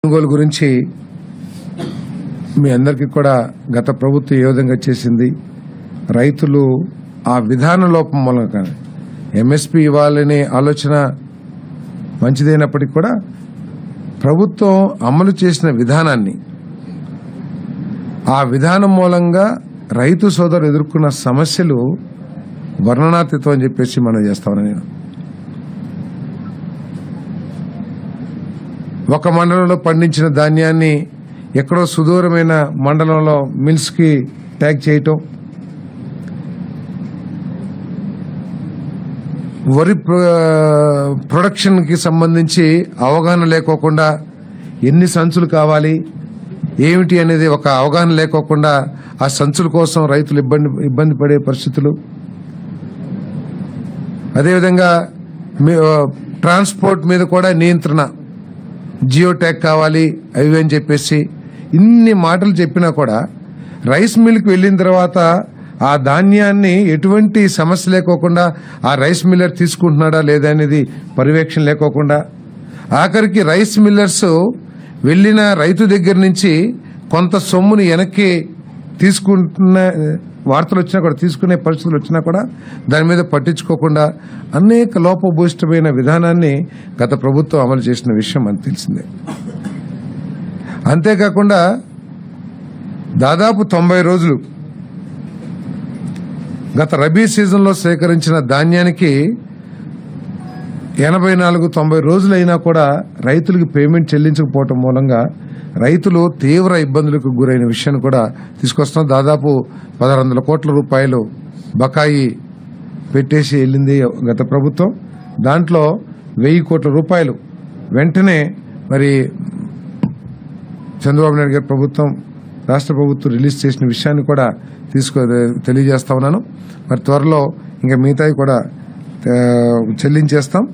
కొనుగోలు గురించి మీ అందరికీ కూడా గత ప్రభుత్వం ఏ విధంగా చేసింది, రైతులు ఆ విధాన లోపం మూలంగా ఎంఎస్పీ ఇవ్వాలనే ఆలోచన మంచిదైనప్పటికీ కూడా ప్రభుత్వం అమలు చేసిన విధానాన్ని, ఆ విధానం మూలంగా రైతు సోదరులు ఎదుర్కొన్న సమస్యలు వర్ణనాతీతం అని చెప్పేసి మనం చేస్తామని నేను ఒక మండలంలో పండించిన ధాన్యాన్ని ఎక్కడో సుదూరమైన మండలంలో మిల్స్కి ట్యాగ్ చేయటం, వరి ప్రొడక్షన్కి సంబంధించి అవగాహన లేకోకుండా ఎన్ని సంచులు కావాలి ఏమిటి అనేది ఒక అవగాహన లేకోకుండా ఆ సంచుల కోసం రైతులు ఇబ్బంది పడే పరిస్థితులు, అదేవిధంగా ట్రాన్స్పోర్ట్ మీద కూడా నియంత్రణ, జియో ట్యాగ్ కావాలి అవి అని చెప్పేసి ఇన్ని మాటలు చెప్పినా కూడా రైస్ మిల్కి వెళ్ళిన తర్వాత ఆ ధాన్యాన్ని ఎటువంటి సమస్య లేకోకుండా ఆ రైస్ మిల్లర్ తీసుకుంటున్నాడా లేదా అనేది పర్యవేక్షణ లేకోకుండా, ఆఖరికి రైస్ మిల్లర్స్ వెళ్ళిన రైతు దగ్గర నుంచి కొంత సొమ్ముని వెనక్కి తీసుకుంటున్న వార్తలు వచ్చినా కూడా, తీసుకునే పరిస్థితులు వచ్చినా కూడా దాని మీద పట్టించుకోకుండా అనేక లోపభూయిష్టమైన విధానాన్ని గత ప్రభుత్వం అమలు చేసిన విషయం మనకు తెలిసిందే. అంతేకాకుండా దాదాపు 90 రోజులు గత రబీ సీజన్లో సేకరించిన ధాన్యానికి 84-90 రోజులైనా కూడా రైతులకు పేమెంట్ చెల్లించకపోవటం మూలంగా రైతులు తీవ్ర ఇబ్బందులకు గురైన విషయాన్ని కూడా తీసుకొస్తున్నాం. దాదాపు 1600 కోట్ల రూపాయలు బకాయి పెట్టేసి వెళ్ళింది గత ప్రభుత్వం. దాంట్లో 1000 కోట్ల రూపాయలు వెంటనే మరి చంద్రబాబు నాయుడు గారి ప్రభుత్వం, రాష్ట్ర ప్రభుత్వం రిలీజ్ చేసిన విషయాన్ని కూడా తెలియజేస్తా ఉన్నాను. మరి త్వరలో ఇంకా మిగతావి కూడా చెల్లించేస్తాం.